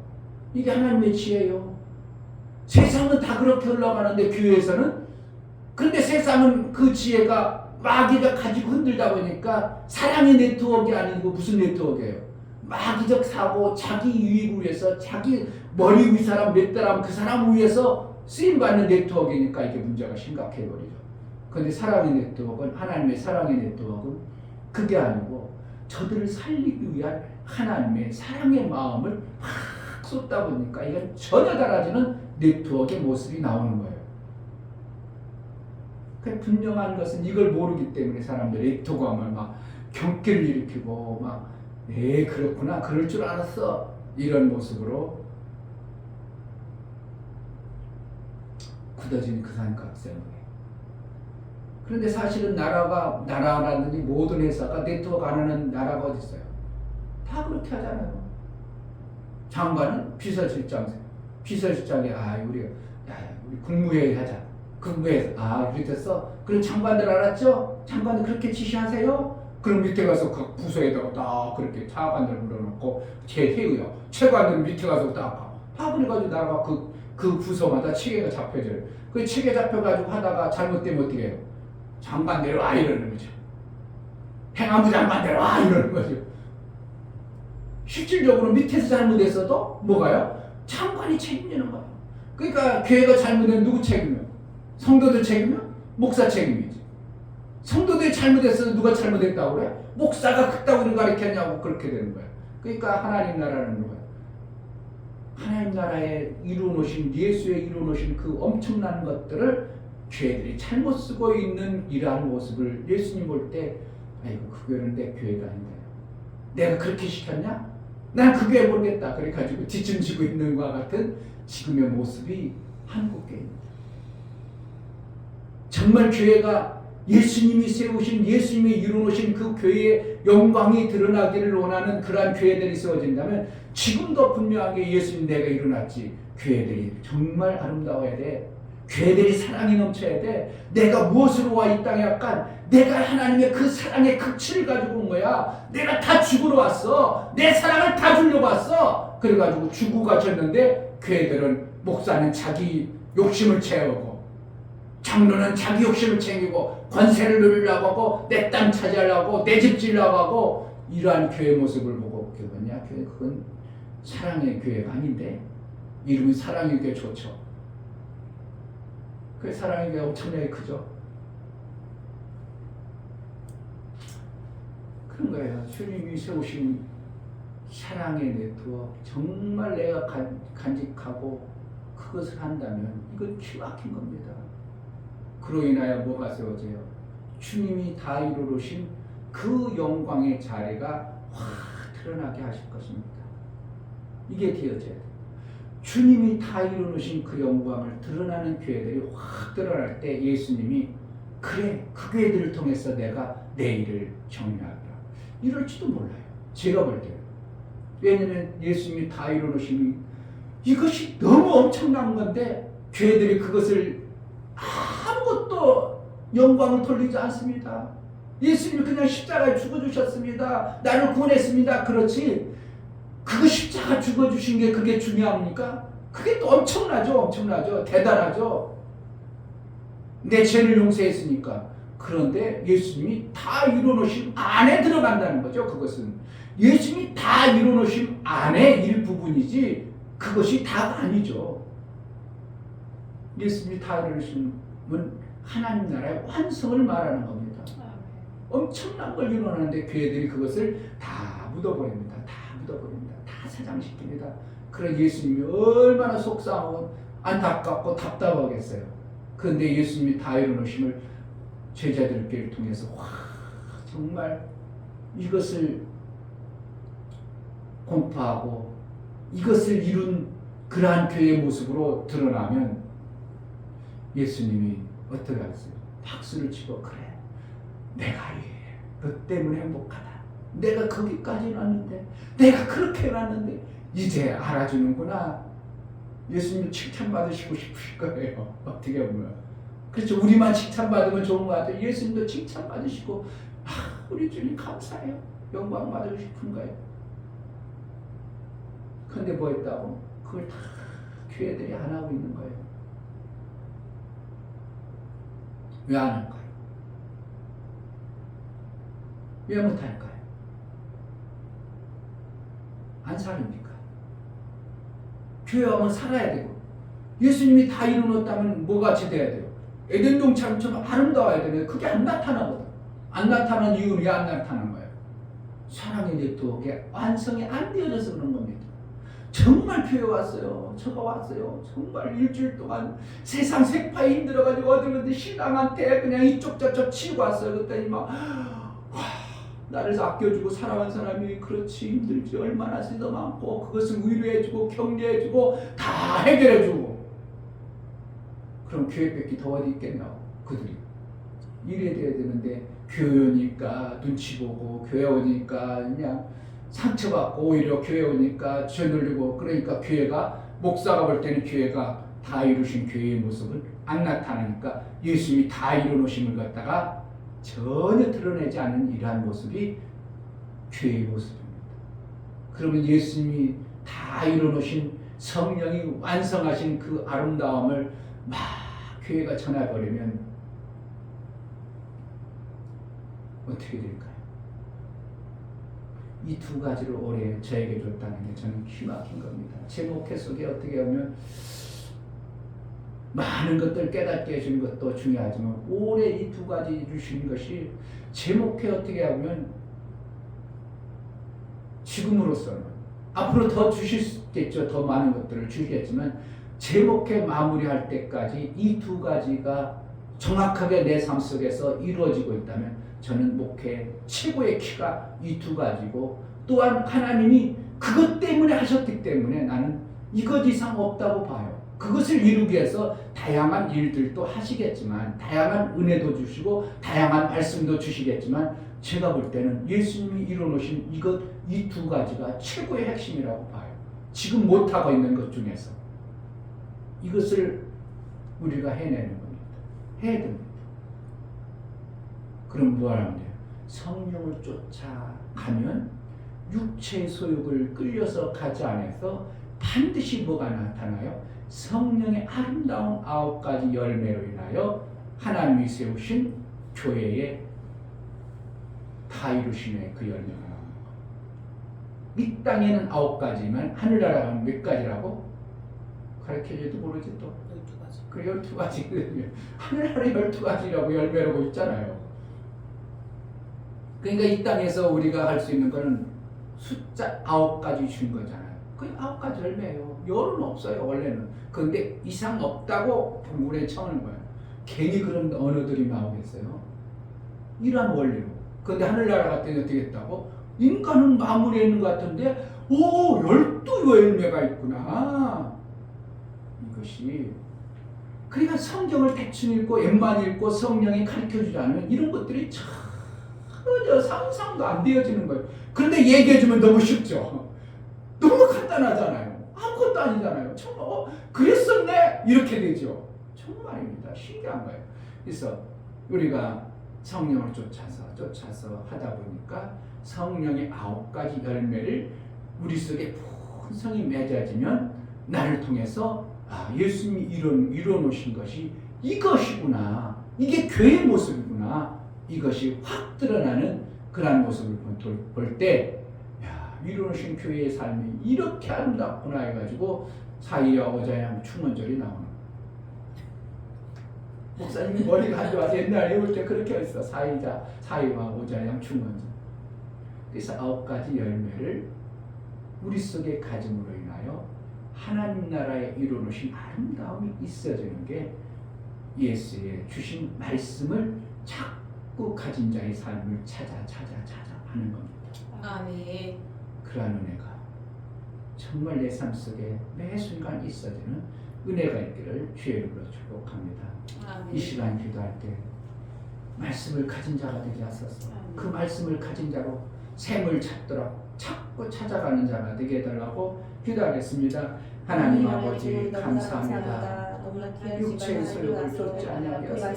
이게 하나님의 지혜예요. 세상은 다 그렇게 흘러가는데 교회에서는 근데 세상은 그 지혜가 마귀가 가지고 흔들다 보니까 사랑의 네트워크가 아니고 무슨 네트워크예요? 마귀적 사고, 자기 유익을 위해서 자기 머리 위 사람 몇 사람 그 사람 위해서 쓰임받는 네트워크니까 이게 문제가 심각해버리죠. 그런데 사랑의 네트워크는 하나님의 사랑의 네트워크는 그게 아니고 저들을 살리기 위한 하나님의 사랑의 마음을 확 쏟다 보니까 이건 전혀 달라지는 네트워크의 모습이 나오는 거예요. 그 분명한 것은 이걸 모르기 때문에 사람들이 네트워크 하면 막 경계를 일으키고 막 그렇구나 그럴 줄 알았어 이런 모습으로 굳어진 그 산각생활. 그런데 사실은 나라라든지 모든 회사가 네트워크 안 하는 나라가 어디 있어요? 다 그렇게 하잖아요. 장관은 비서실장이 우리 국무회의 하자. 국무회의 우리 됐어. 그럼 장관들 알았죠? 장관들 그렇게 지시하세요? 그럼 밑에 가서 각 부서에다가 다 그렇게 차관들 불러놓고 제 회의요. 최관들 밑에 가서 다 그래가지고 나라가 그 부서마다 체계가 잡혀져요. 그 체계 잡혀가지고 하다가 잘못되면 어떻게 해요? 장관대로 이러는 거죠. 행안부 장관대로 이러는 거죠. 실질적으로 밑에서 잘못했어도 뭐가요? 장관이 책임지는 거예요. 그러니까 교회가 잘못하면 누구 책임이요? 성도들 책임이요? 목사 책임이지. 성도들이 잘못했어도 누가 잘못했다고 그래? 목사가 그따구를 가르쳤냐고 그렇게 되는 거예요. 그러니까 하나님 나라는 뭐예요? 하나님 나라에 이루어놓으신 예수의 이루어놓으신 그 엄청난 것들을 교회들이 잘못 쓰고 있는 이러한 모습을 예수님 볼 때 아이고 그 교회는 내 교회가 아닌데 내가 그렇게 시켰냐? 난 그 교회 모르겠다. 그래가지고 뒷짐지고 있는 것과 같은 지금의 모습이 한국교회입니다. 정말 교회가 예수님이 세우신 예수님이 이루어놓으신 그 교회의 영광이 드러나기를 원하는 그러한 교회들이 세워진다면 지금도 분명하게 예수님 내가 일어났지. 교회들이 정말 아름다워야 돼. 교회들이 사랑이 넘쳐야 돼. 내가 무엇으로 와 이 땅에 약간 내가 하나님의 그 사랑의 극치를 가지고 온 거야. 내가 다 죽으러 왔어. 내 사랑을 다 주려고 왔어. 그래가지고 죽고 가셨는데 교회들은 목사는 자기 욕심을 채우고 장로는 자기 욕심을 챙기고 권세를 누리려고 하고 내 땅 차지하려고 내 집 지으려고 하고 이러한 교회 모습을 보고 그거냐? 그건 사랑의 교회가 아닌데 이름이 사랑의 교회 좋죠. 그 사랑의 교회 엄청나게 크죠. 그런 거예요. 주님이 세우신 사랑의 네트워크 정말 내가 간직하고 그것을 한다면 이건 기막힌 겁니다. 그로 인하여 뭐가 세워져요? 주님이 다 이루신 그 영광의 자리가 확 드러나게 하실 것입니다. 이게 되어져야 돼요. 주님이 다 이루신 그 영광을 드러나는 교회들이 확 드러날 때 예수님이 그래, 그 교회들을 통해서 내가 내 일을 정리하리라 이럴지도 몰라요. 제가 볼 때는. 왜냐면 예수님이 다 이루신 이것이 너무 엄청난 건데 교회들이 그것을 아무것도 영광을 돌리지 않습니다. 예수님이 그냥 십자가에 죽어주셨습니다. 나를 구원했습니다. 그렇지. 그거 십자가 죽어주신 게 그게 중요합니까? 그게 또 엄청나죠. 대단하죠. 내 죄를 용서했으니까. 그런데 예수님이 다 이루어놓으신 안에 들어간다는 거죠. 그것은 예수님이 다 이루어놓으신 안의 일부분이지 그것이 다가 아니죠. 예수님이 다 이루어놓으신 하나님 나라의 완성을 말하는 겁니다. 엄청난 걸 이루어놨는데 교회들이 그것을 다 묻어버립니다. 다 사장시킵니다. 그래 예수님이 얼마나 속상하고 안타깝고 답답하겠어요. 그런데 예수님이 다 이루어놓으심을 제자들끼리 통해서 와 정말 이것을 공포하고 이것을 이룬 그러한 교회의 모습으로 드러나면 예수님이 어떻게 하겠어요? 박수를 치고 그래 내가 너 때문에 행복하다. 내가 거기까지 왔는데 내가 그렇게 해놨는데 이제 알아주는구나. 예수님 칭찬받으시고 싶으실 거예요. 어떻게 보면 그렇죠. 우리만 칭찬받으면 좋은 것 같아요. 예수님도 칭찬받으시고 우리 주님 감사해요. 영광 받으고 싶은 거예요. 근데 뭐 했다고? 그걸 다 교회들이 안 하고 있는 거예요. 왜 안 할까요? 왜 못할까요? 안 사립니까? 교회 와면 살아야 되고 예수님이 다 이루었다면 뭐같이 돼야 돼요? 에덴 동산처럼 아름다워야 되는데 그게 안 나타나거든. 안 나타나는 이유는 왜 안 나타나는 거예요? 사랑의 네트워크가 완성이 안 되어져서 그런 겁니다. 정말 교회 왔어요. 저가 왔어요. 정말 일주일 동안 세상 색파에 힘들어가지고 어디든지 신랑한테 그냥 이쪽 저쪽 치고 왔어요. 그랬더니 막 나를 아껴주고 사랑하는 사람이 그렇지 힘들지 얼마나 쓰도 많고 그것을 위로해주고 격려해주고 다 해결해주고 그럼 교회 뺏기 더 어디 있겠냐고 그들이 이래야 돼야 되는데 교회 오니까 눈치 보고 교회 오니까 그냥 상처받고 오히려 교회 오니까 죄 늘리고 그러니까 교회가 목사가 볼 때는 교회가 다 이루신 교회의 모습은 안 나타나니까 예수님이 다 이루어놓으심을 갖다가 전혀 드러내지 않는 이러한 모습이 교회의 모습입니다. 그러면 예수님이 다 이루어놓으신 성령이 완성하신 그 아름다움을 막 교회가 전해버리면 어떻게 될까요? 이 두 가지를 올해 저에게 줬다는 게 저는 기막힌 겁니다. 제 목회 속에 어떻게 하면 많은 것들 깨닫게 해주는 것도 중요하지만 올해 이 두 가지 주신 것이 제 목회 어떻게 하면 지금으로서는 앞으로 더 주시겠죠. 더 많은 것들을 주시겠지만 제 목회 마무리할 때까지 이 두 가지가 정확하게 내 삶 속에서 이루어지고 있다면 저는 목회 최고의 키가 이 두 가지고 또한 하나님이 그것 때문에 하셨기 때문에 나는 이것 이상 없다고 봐요. 그것을 이루기 위해서 다양한 일들도 하시겠지만 다양한 은혜도 주시고 다양한 말씀도 주시겠지만 제가 볼 때는 예수님이 이루어놓으신 이 두 가지가 최고의 핵심이라고 봐요. 지금 못하고 있는 것 중에서 이것을 우리가 해내는 겁니다. 해야 됩니다. 그럼 뭐 하면 돼요? 성령을 쫓아가면 육체의 소욕을 끌려서 가지 않아서 반드시 뭐가 나타나요? 성령의 아름다운 9가지 열매로 인하여 하나님이 세우신 교회의 다 이루심의 그 열매가 나옵니다. 이 땅에는 9가지만 하늘나라는 몇 가지라고? 가르쳐줘도 모르지 또. 12가지. 그래 12가지. 하늘나라에 12가지라고 열매라고 있잖아요. 그러니까 이 땅에서 우리가 할 수 있는 거는 숫자 9가지 주신 거잖아요. 그 9가지 열매예요. 열은 없어요 원래는. 그런데 이상 없다고 본문에 청하는 거예요. 괜히 그런 언어들이 나오겠어요. 이란 원리로. 근데 하늘나라 갔더니 어떻게 했다고? 인간은 마무리에 있는 것 같은데, 오, 12열매가 있구나. 이것이. 그러니까 성경을 대충 읽고, 엠만 읽고, 성령이 가르쳐주지 않으면 이런 것들이 전혀 상상도 안 되어지는 거예요. 그런데 얘기해주면 너무 쉽죠. 너무 간단하잖아요. 아무것도 아니잖아요. 정말, 그랬었네? 이렇게 되죠. 정말입니다. 신기한 거예요. 그래서 우리가 성령을 쫓아서 하다 보니까 성령의 9가지 열매를 우리 속에 풍성히 맺어지면 나를 통해서 예수님이 이뤄놓으신 것이 이것이구나. 이게 교회의 모습이구나. 이것이 확 드러나는 그러한 모습을 볼 때 이루어진 교회의 삶이 이렇게 아름답구나 해가지고 사이와 오자양 충원절이 나오는 거예요. 목사님이 머리가 안 좋아서 옛날에 올 때 그렇게 했어. 사이와 오자양 충원절. 그래서 9가지 열매를 우리 속에 가짐으로 인하여 하나님 나라에 이루어진 아름다움이 있어지는 게 예수의 주신 말씀을 자꾸 가진 자의 삶을 찾아 하는 겁니다. 아멘. 그러한 은혜가 정말 내 삶 속에 매 순간 있어지는 은혜가 있기를 주의 이름으로 축복합니다. 아멘. 이 시간 기도할 때 말씀을 가진 자가 되게 하소서. 아멘. 그 말씀을 가진 자로 샘을 찾고 찾아가는 자가 되게 해달라고 기도하겠습니다. 하나님 아버지 감사합니다. 육체의 소욕을 쫓지 아니하여서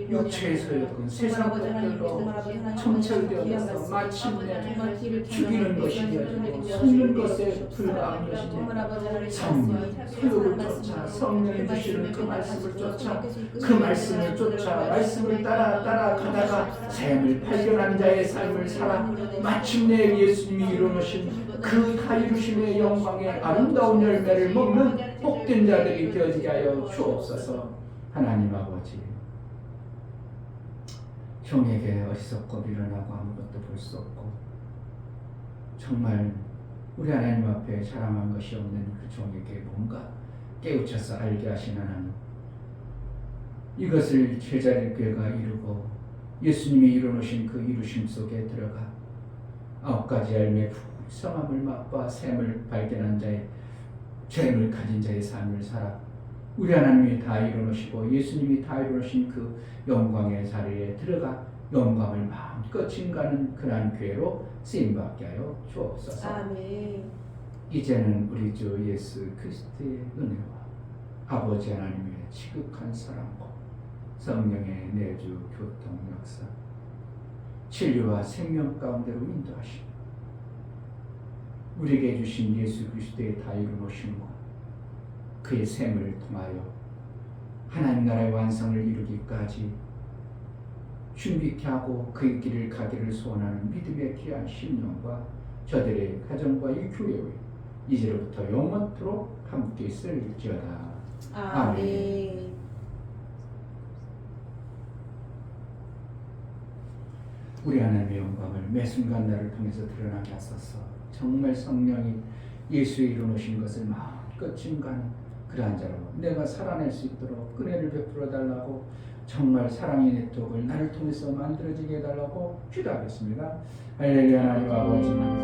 육체의 소욕은 세상 것들로 청철되어서 마침내 죽이는 것이 되어지고 속는 것에 불과한 것이 되고 성령, 소욕을 쫓아 성령이 주시는 그 말씀을 쫓아 그 말씀을 쫓아 말씀을 따라 가다가 샘을 발견한 자의 삶을 살아 마침내 예수님이 이루어놓으신 그 다 이루심의 영광의 아름다운 열매를 먹는 복된 자들이 되어지게 하여 주옵소서. 하나님 아버지, 종에게 어리석고 미련하고 아무것도 볼 수 없고 정말 우리 하나님 앞에 자랑한 것이 없는 그 종에게 뭔가 깨우쳐서 알게 하신 하나님, 이것을 제자의 교회가 이루고 예수님이 이루어놓으신 그 이루심 속에 들어가 9가지 열매 풍성함을 맛봐 샘을 발견한 자의 죄를 가진 자의 삶을 살아 우리 하나님이 다 이루어놓으시고 예수님이 다 이루어놓으신 그 영광의 자리에 들어가 영광을 마음껏 증가하는 그러한 교회로 쓰임받게 하여 주옵소서. 아멘. 이제는 우리 주 예수 그리스도의 은혜와 아버지 하나님의 지극한 사랑과 성령의 내주 교통 역사 진리와 생명 가운데로 인도하시고 우리에게 주신 예수 그리스도의 다 이루어놓으심과 그의 샘을 통하여 하나님 나라의 완성을 이루기까지 준비케 하고 그의 길을 가기를 소원하는 믿음의 귀한 심령과 저들의 가정과 이 교회의 이제로부터 영원토록 함께 있을지어다. 아멘. 우리 하나님의 영광을 매 순간 나를 통해서 드러나게 하소서. 정말 성령이 예수의 이루어놓으신 것을 마음껏 증거하는 그러한 자로 내가 살아낼 수 있도록 은혜를 베풀어 달라고 정말 사랑의 네트워크를 나를 통해서 만들어지게 해달라고 기도하겠습니다. 할렐루야. 하나님 아버지